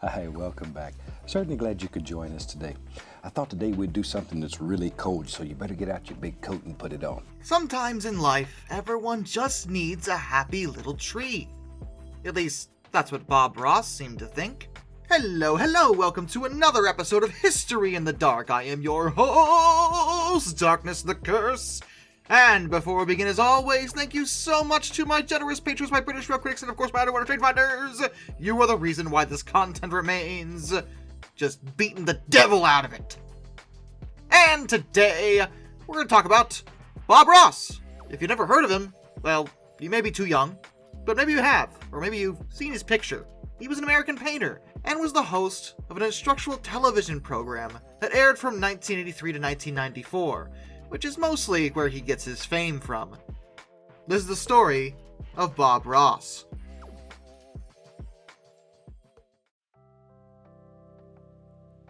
Hi, welcome back. Certainly glad you could join us today. I thought today we'd do something that's really cold, so you better get out your big coat and put it on. Sometimes in life, everyone just needs a happy little tree. At least, that's what Bob Ross seemed to think. Hello, welcome to another episode of History in the Dark. I am your host, Darkness the Curse. And before we begin, as always, thank you so much to my generous patrons, my British real critics, and of course my underwater trade finders. You are the reason why this content remains. Just beating the devil out of it. And today, we're going to talk about Bob Ross. If you've never heard of him, well, you may be too young, but maybe you have, or maybe you've seen his picture. He was an American painter, and was the host of an instructional television program that aired from 1983 to 1994, which is mostly where he gets his fame from. This is the story of Bob Ross.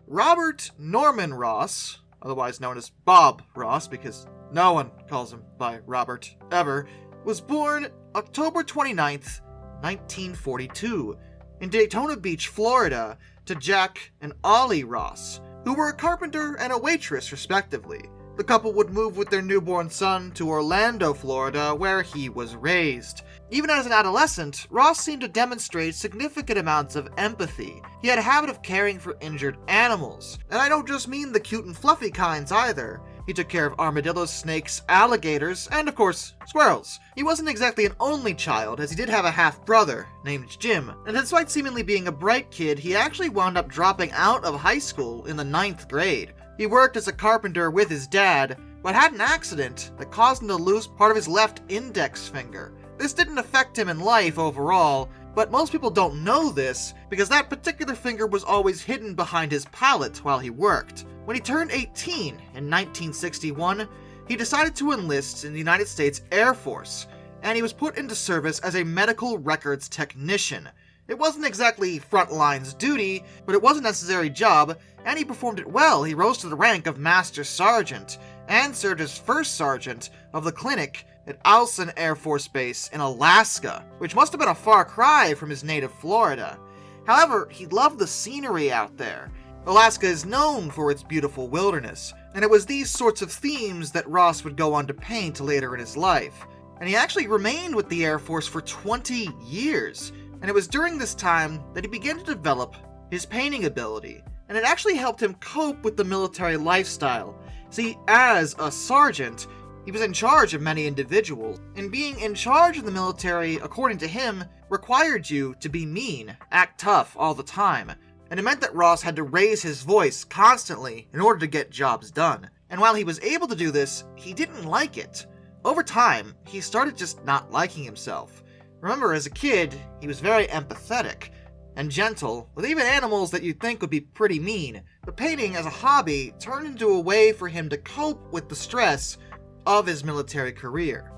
Robert Norman Ross, otherwise known as Bob Ross because no one calls him by Robert ever, was born October 29th, 1942, in Daytona Beach, Florida, to Jack and Ollie Ross, who were a carpenter and a waitress respectively. The couple would move with their newborn son to Orlando, Florida, where he was raised. Even as an adolescent, Ross seemed to demonstrate significant amounts of empathy. He had a habit of caring for injured animals, and I don't just mean the cute and fluffy kinds either. He took care of armadillos, snakes, alligators, and of course, squirrels. He wasn't exactly an only child, as he did have a half-brother named Jim, and despite seemingly being a bright kid, he actually wound up dropping out of high school in the 9th grade. He worked as a carpenter with his dad, but had an accident that caused him to lose part of his left index finger. This didn't affect him in life overall, but most people don't know this because that particular finger was always hidden behind his palette while he worked. When he turned 18 in 1961, he decided to enlist in the United States Air Force, and he was put into service as a medical records technician. It wasn't exactly frontlines duty, but it was a necessary job, and he performed it well. He rose to the rank of Master Sergeant, and served as First Sergeant of the clinic at Owlson Air Force Base in Alaska, which must have been a far cry from his native Florida. However, he loved the scenery out there. Alaska is known for its beautiful wilderness, and it was these sorts of themes that Ross would go on to paint later in his life. And he actually remained with the Air Force for 20 years. And it was during this time that he began to develop his painting ability, and it actually helped him cope with the military lifestyle. See, as a sergeant, he was in charge of many individuals, and being in charge of the military, according to him, required you to be mean, act tough all the time, and it meant that Ross had to raise his voice constantly in order to get jobs done. And while he was able to do this, he didn't like it. Over time, he started just not liking himself. Remember, as a kid, he was very empathetic and gentle, with even animals that you'd think would be pretty mean. But painting as a hobby turned into a way for him to cope with the stress of his military career.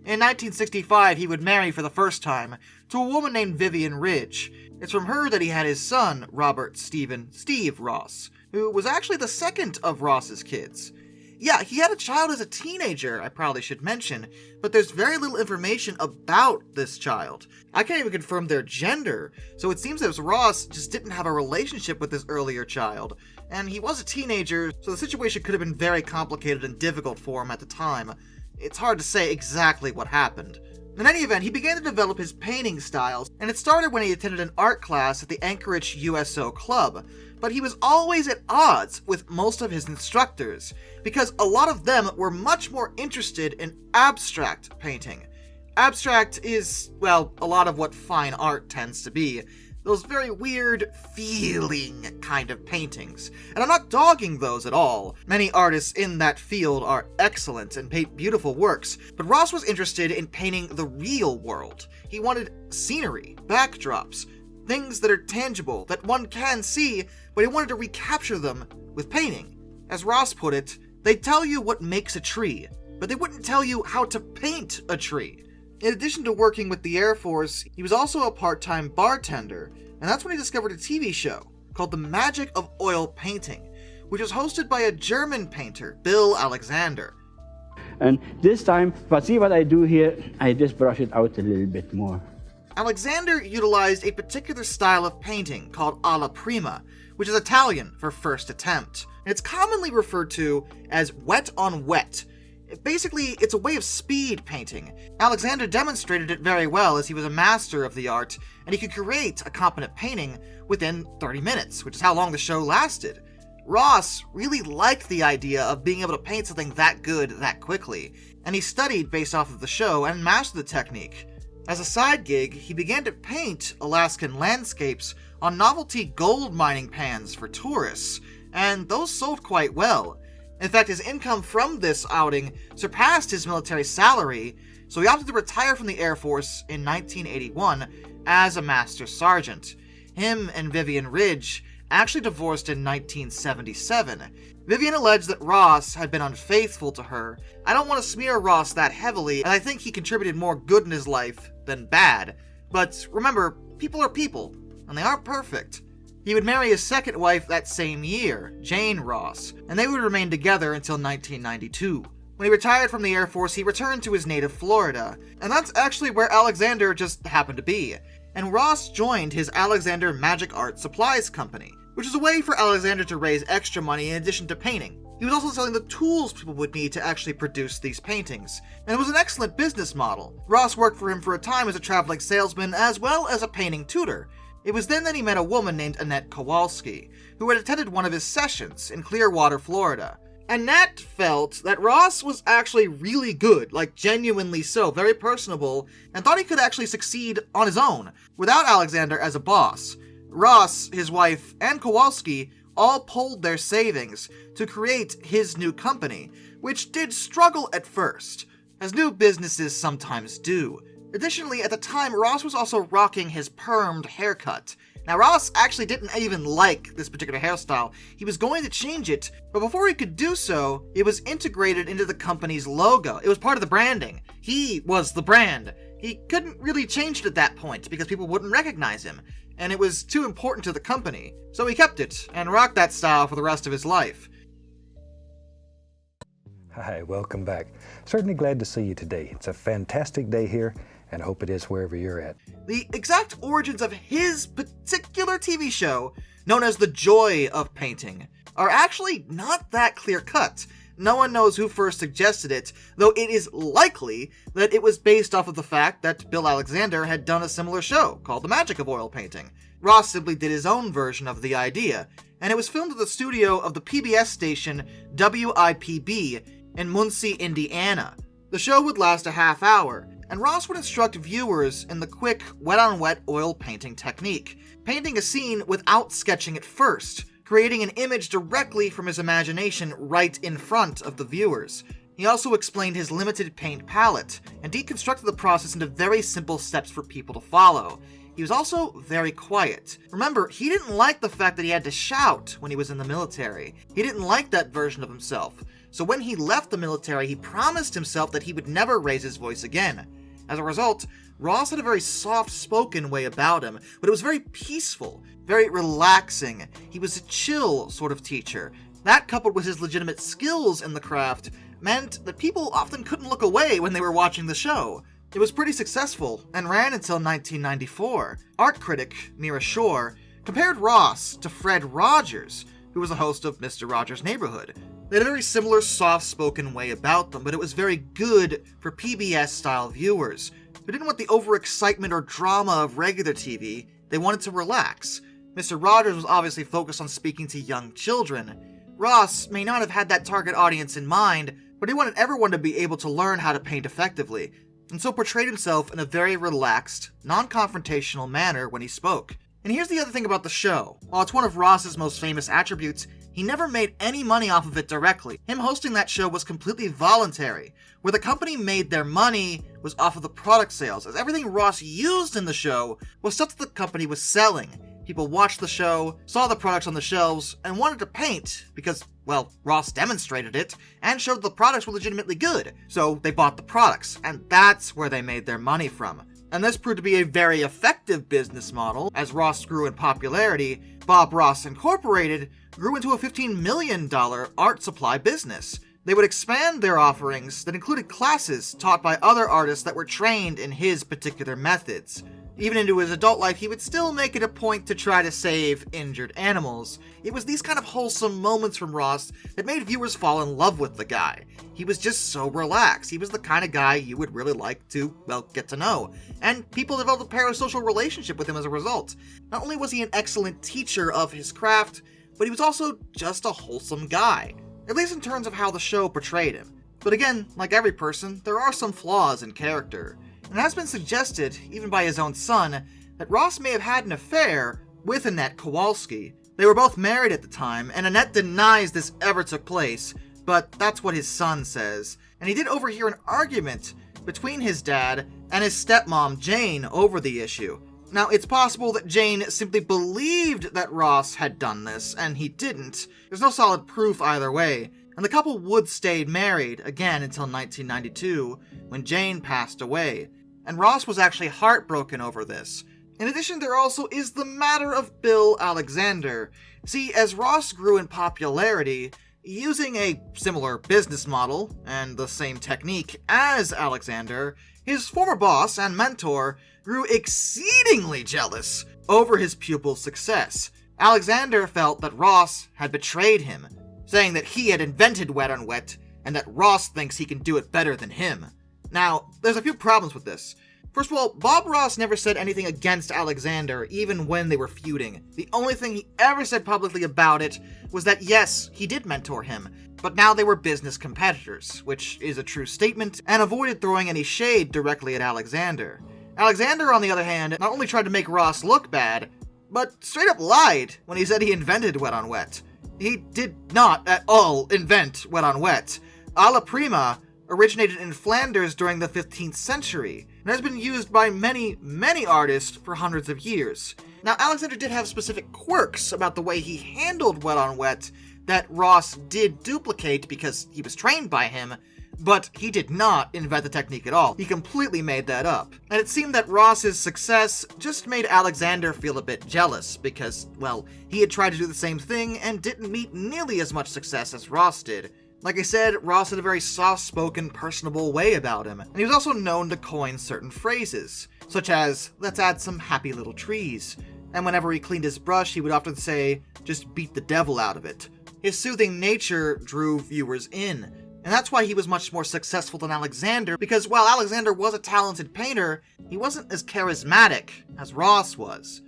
In 1965, he would marry for the first time to a woman named Vivian Ridge. It's from her that he had his son, Robert Steve Ross, who was actually the second of Ross's kids. Yeah, he had a child as a teenager, I probably should mention, but there's very little information about this child. I can't even confirm their gender, so it seems as Ross just didn't have a relationship with his earlier child, and he was a teenager, so the situation could have been very complicated and difficult for him at the time. It's hard to say exactly what happened. In any event, he began to develop his painting styles, and it started when he attended an art class at the Anchorage USO Club. But he was always at odds with most of his instructors, because a lot of them were much more interested in abstract painting. Abstract is, well, a lot of what fine art tends to be. Those very weird, feeling kind of paintings. And I'm not dogging those at all. Many artists in that field are excellent and paint beautiful works, but Ross was interested in painting the real world. He wanted scenery, backdrops, things that are tangible, that one can see, but he wanted to recapture them with painting. As Ross put it, they tell you what makes a tree, but they wouldn't tell you how to paint a tree. In addition to working with the Air Force, he was also a part-time bartender, and that's when he discovered a TV show called The Magic of Oil Painting, which was hosted by a German painter, Bill Alexander. And this time, but see what I do here? I just brush it out a little bit more. Alexander utilized a particular style of painting called alla prima, which is Italian for first attempt. And it's commonly referred to as wet on wet. Basically, it's a way of speed painting. Alexander demonstrated it very well as he was a master of the art, and he could create a competent painting within 30 minutes, which is how long the show lasted. Ross really liked the idea of being able to paint something that good that quickly, and he studied based off of the show and mastered the technique. As a side gig, he began to paint Alaskan landscapes on novelty gold mining pans for tourists, and those sold quite well. In fact, his income from this outing surpassed his military salary, so he opted to retire from the Air Force in 1981 as a Master Sergeant. Him and Vivian Ridge actually divorced in 1977. Vivian alleged that Ross had been unfaithful to her. I don't want to smear Ross that heavily, and I think he contributed more good in his life than bad. But remember, people are people, and they aren't perfect. He would marry his second wife that same year, Jane Ross, and they would remain together until 1992. When he retired from the Air Force, he returned to his native Florida, and that's actually where Alexander just happened to be. And Ross joined his Alexander Magic Art Supplies Company, which is a way for Alexander to raise extra money in addition to painting. He was also selling the tools people would need to actually produce these paintings, and it was an excellent business model. Ross worked for him for a time as a traveling salesman as well as a painting tutor. It was then that he met a woman named Annette Kowalski, who had attended one of his sessions in Clearwater, Florida. Annette felt that Ross was actually really good, like genuinely so, very personable, and thought he could actually succeed on his own, without Alexander as a boss. Ross, his wife, and Kowalski all pooled their savings to create his new company, which did struggle at first, as new businesses sometimes do. Additionally, at the time, Ross was also rocking his permed haircut. Now, Ross actually didn't even like this particular hairstyle. He was going to change it, but before he could do so, it was integrated into the company's logo. It was part of the branding. He was the brand. He couldn't really change it at that point because people wouldn't recognize him, and it was too important to the company. So he kept it and rocked that style for the rest of his life. Hi, welcome back. Certainly glad to see you today. It's a fantastic day here, and I hope it is wherever you're at. The exact origins of his particular TV show, known as The Joy of Painting, are actually not that clear-cut. No one knows who first suggested it, though it is likely that it was based off of the fact that Bill Alexander had done a similar show called The Magic of Oil Painting. Ross simply did his own version of the idea, and it was filmed at the studio of the PBS station WIPB in Muncie, Indiana. The show would last a half hour, and Ross would instruct viewers in the quick wet-on-wet oil painting technique, painting a scene without sketching it first, creating an image directly from his imagination right in front of the viewers. He also explained his limited paint palette, and deconstructed the process into very simple steps for people to follow. He was also very quiet. Remember, he didn't like the fact that he had to shout when he was in the military. He didn't like that version of himself. So when he left the military, he promised himself that he would never raise his voice again. As a result, Ross had a very soft-spoken way about him, but it was very peaceful, very relaxing. He was a chill sort of teacher. That, coupled with his legitimate skills in the craft, meant that people often couldn't look away when they were watching the show. It was pretty successful, and ran until 1994. Art critic Mira Shore compared Ross to Fred Rogers, who was the host of Mr. Rogers' Neighborhood. They had a very similar soft-spoken way about them, but it was very good for PBS-style viewers who didn't want the overexcitement or drama of regular TV. They wanted to relax. Mr. Rogers was obviously focused on speaking to young children. Ross may not have had that target audience in mind, but he wanted everyone to be able to learn how to paint effectively, and so portrayed himself in a very relaxed, non-confrontational manner when he spoke. And here's the other thing about the show. While it's one of Ross's most famous attributes, he never made any money off of it directly. Him hosting that show was completely voluntary. Where the company made their money was off of the product sales, as everything Ross used in the show was stuff that the company was selling. People watched the show, saw the products on the shelves, and wanted to paint because, well, Ross demonstrated it and showed the products were legitimately good. So they bought the products, and that's where they made their money from. And this proved to be a very effective business model. As Ross grew in popularity, Bob Ross Incorporated grew into a $15 million art supply business. They would expand their offerings that included classes taught by other artists that were trained in his particular methods. Even into his adult life, he would still make it a point to try to save injured animals. It was these kind of wholesome moments from Ross that made viewers fall in love with the guy. He was just so relaxed. He was the kind of guy you would really like to, well, get to know. And people developed a parasocial relationship with him as a result. Not only was he an excellent teacher of his craft, but he was also just a wholesome guy. At least in terms of how the show portrayed him. But again, like every person, there are some flaws in character. And it has been suggested, even by his own son, that Ross may have had an affair with Annette Kowalski. They were both married at the time, and Annette denies this ever took place, but that's what his son says. And he did overhear an argument between his dad and his stepmom, Jane, over the issue. Now, it's possible that Jane simply believed that Ross had done this, and he didn't. There's no solid proof either way, and the couple would stay married again until 1992, when Jane passed away. And Ross was actually heartbroken over this. In addition, there also is the matter of Bill Alexander. See, as Ross grew in popularity, using a similar business model and the same technique as Alexander, his former boss and mentor grew exceedingly jealous over his pupil's success. Alexander felt that Ross had betrayed him, saying that he had invented Wet on Wet and that Ross thinks he can do it better than him. Now, there's a few problems with this. First of all, Bob Ross never said anything against Alexander, even when they were feuding. The only thing he ever said publicly about it was that yes, he did mentor him, but now they were business competitors, which is a true statement, and avoided throwing any shade directly at Alexander. Alexander, on the other hand, not only tried to make Ross look bad, but straight up lied when he said he invented Wet on Wet. He did not at all invent Wet on Wet. Alla prima originated in Flanders during the 15th century, and has been used by many, many artists for hundreds of years. Now, Alexander did have specific quirks about the way he handled Wet on Wet that Ross did duplicate because he was trained by him, but he did not invent the technique at all. He completely made that up. And it seemed that Ross's success just made Alexander feel a bit jealous because, well, he had tried to do the same thing and didn't meet nearly as much success as Ross did. Like I said, Ross had a very soft-spoken, personable way about him, and he was also known to coin certain phrases, such as, "let's add some happy little trees," and whenever he cleaned his brush, he would often say, "just beat the devil out of it." His soothing nature drew viewers in, and that's why he was much more successful than Alexander, because while Alexander was a talented painter, he wasn't as charismatic as Ross was.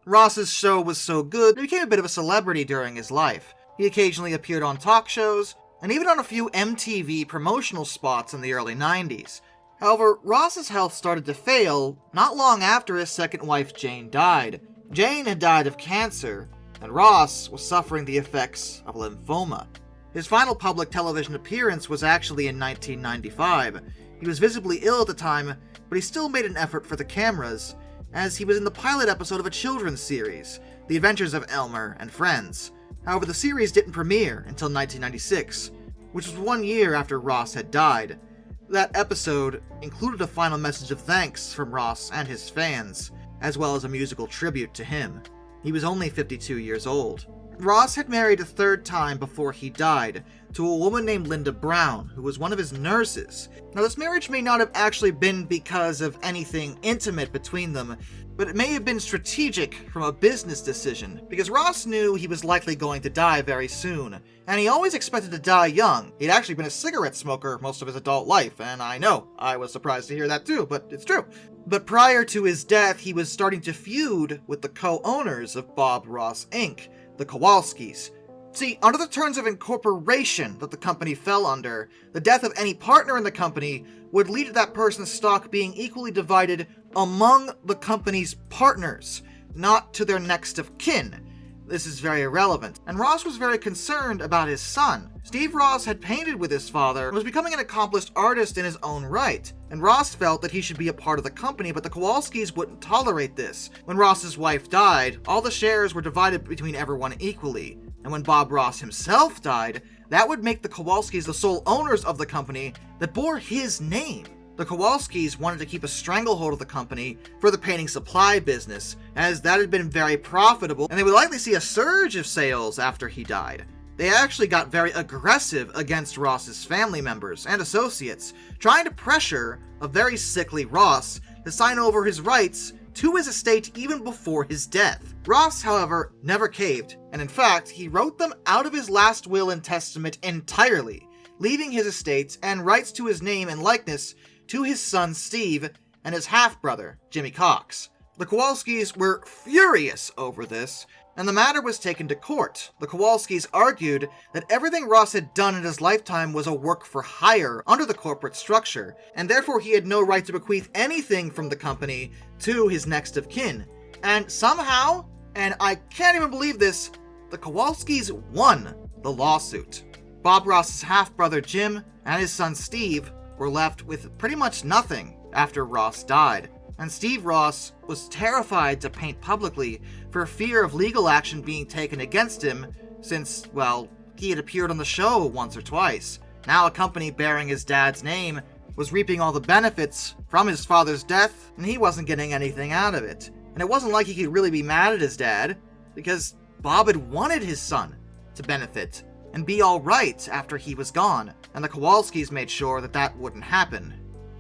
Ross's show was so good, he became a bit of a celebrity during his life. He occasionally appeared on talk shows, and even on a few MTV promotional spots in the early 90s. However, Ross's health started to fail not long after his second wife Jane died. Jane had died of cancer, and Ross was suffering the effects of lymphoma. His final public television appearance was actually in 1995. He was visibly ill at the time, but he still made an effort for the cameras, as he was in the pilot episode of a children's series, The Adventures of Elmer and Friends. However, the series didn't premiere until 1996, which was 1 year after Ross had died. That episode included a final message of thanks from Ross and his fans, as well as a musical tribute to him. He was only 52 years old. Ross had married a third time before he died, to a woman named Linda Brown, who was one of his nurses. Now, this marriage may not have actually been because of anything intimate between them, but it may have been strategic from a business decision, because Ross knew he was likely going to die very soon, and he always expected to die young. He'd actually been a cigarette smoker most of his adult life, and I know, I was surprised to hear that too, but it's true. But prior to his death, he was starting to feud with the co-owners of Bob Ross Inc., the Kowalskis. See, under the terms of incorporation that the company fell under, the death of any partner in the company would lead to that person's stock being equally divided among the company's partners, not to their next of kin. This is very irrelevant, and Ross was very concerned about his son. Steve Ross had painted with his father and was becoming an accomplished artist in his own right, and Ross felt that he should be a part of the company, but the Kowalskis wouldn't tolerate this. When Ross's wife died, all the shares were divided between everyone equally, and when Bob Ross himself died, that would make the Kowalskis the sole owners of the company that bore his name. The Kowalskis wanted to keep a stranglehold of the company for the painting supply business, as that had been very profitable, and they would likely see a surge of sales after he died. They actually got very aggressive against Ross's family members and associates, trying to pressure a very sickly Ross to sign over his rights to his estate even before his death. Ross, however, never caved, and in fact, he wrote them out of his last will and testament entirely, leaving his estates and rights to his name and likeness to his son Steve and his half-brother, Jimmy Cox. The Kowalskis were furious over this, and the matter was taken to court. The Kowalskis argued that everything Ross had done in his lifetime was a work for hire under the corporate structure, and therefore he had no right to bequeath anything from the company to his next of kin. And somehow, and I can't even believe this, the Kowalskis won the lawsuit. Bob Ross's half-brother Jim and his son Steve were left with pretty much nothing after Ross died. And Steve Ross was terrified to paint publicly for fear of legal action being taken against him since, well, he had appeared on the show once or twice. Now a company bearing his dad's name was reaping all the benefits from his father's death, and he wasn't getting anything out of it. And it wasn't like he could really be mad at his dad, because Bob had wanted his son to benefit and be alright after he was gone, and the Kowalskis made sure that that wouldn't happen.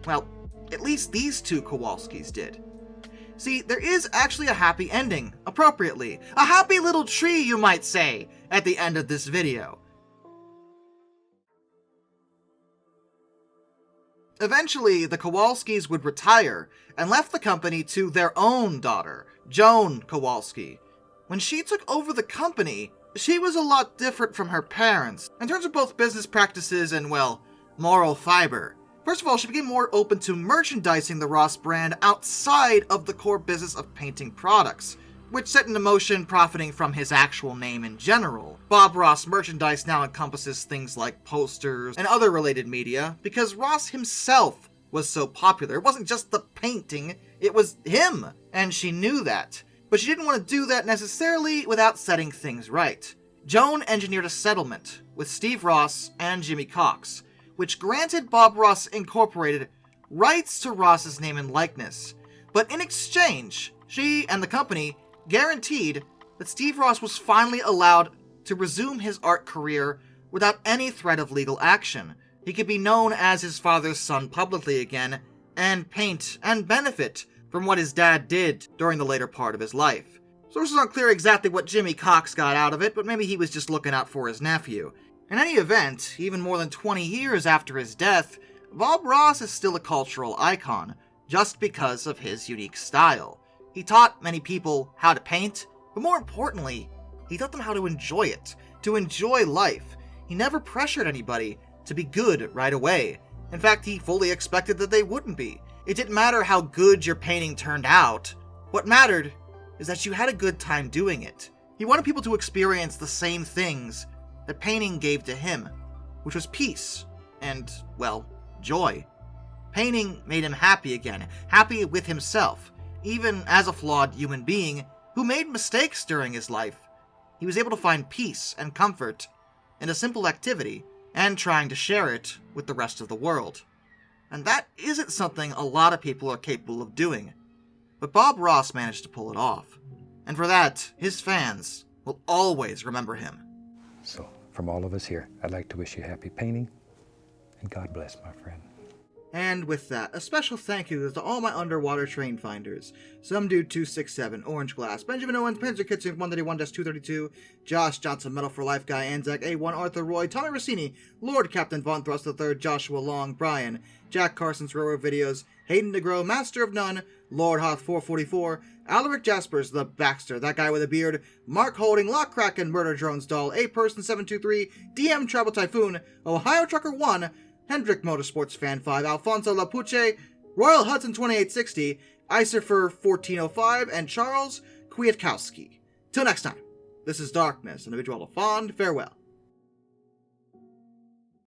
Well, at least these two Kowalskis did. See, there is actually a happy ending, appropriately. A happy little tree, you might say, at the end of this video. Eventually, the Kowalskis would retire and left the company to their own daughter, Joan Kowalski. When she took over the company, she was a lot different from her parents, in terms of both business practices and, well, moral fiber. First of all, she became more open to merchandising the Ross brand outside of the core business of painting products, which set into motion profiting from his actual name in general. Bob Ross merchandise now encompasses things like posters and other related media, because Ross himself was so popular. It wasn't just the painting, it was him, and she knew that. But she didn't want to do that necessarily without setting things right. Joan engineered a settlement with Steve Ross and Jimmy Cox, which granted Bob Ross Incorporated rights to Ross's name and likeness. But in exchange, she and the company guaranteed that Steve Ross was finally allowed to resume his art career without any threat of legal action. He could be known as his father's son publicly again, and paint and benefit from what his dad did during the later part of his life. Sources aren't clear exactly what Jimmy Cox got out of it, but maybe he was just looking out for his nephew. In any event, even more than 20 years after his death, Bob Ross is still a cultural icon, just because of his unique style. He taught many people how to paint, but more importantly, he taught them how to enjoy it, to enjoy life. He never pressured anybody to be good right away. In fact, he fully expected that they wouldn't be. It didn't matter how good your painting turned out. What mattered is that you had a good time doing it. He wanted people to experience the same things that painting gave to him, which was peace and, well, joy. Painting made him happy again, happy with himself. Even as a flawed human being who made mistakes during his life, he was able to find peace and comfort in a simple activity and trying to share it with the rest of the world. And that isn't something a lot of people are capable of doing. But Bob Ross managed to pull it off. And for that, his fans will always remember him. So, from all of us here, I'd like to wish you happy painting, and God bless, my friend. And with that, a special thank you to all my underwater train finders. Some Dude 267, Orange Glass, Benjamin Owens, Panzer Kitchen 131-232, Josh Johnson, Metal for Life Guy, Anzac A1, Arthur Roy, Tommy Rossini, Lord Captain Von Thrust III, Joshua Long, Brian, Jack Carson's Railroad Videos, Hayden DeGrow, Master of None, Lord Hoth 444, Alaric Jaspers, The Baxter, That Guy with a Beard, Mark Holding, Lock Kraken, Murder Drones Doll, A Person 723, DM Travel Typhoon, Ohio Trucker 1, Hendrick Motorsports Fan 5, Alfonso Lapuche, Royal Hudson 2860, Icerfer 1405, and Charles Kwiatkowski. Till next time, this is Darkness, individual fond farewell.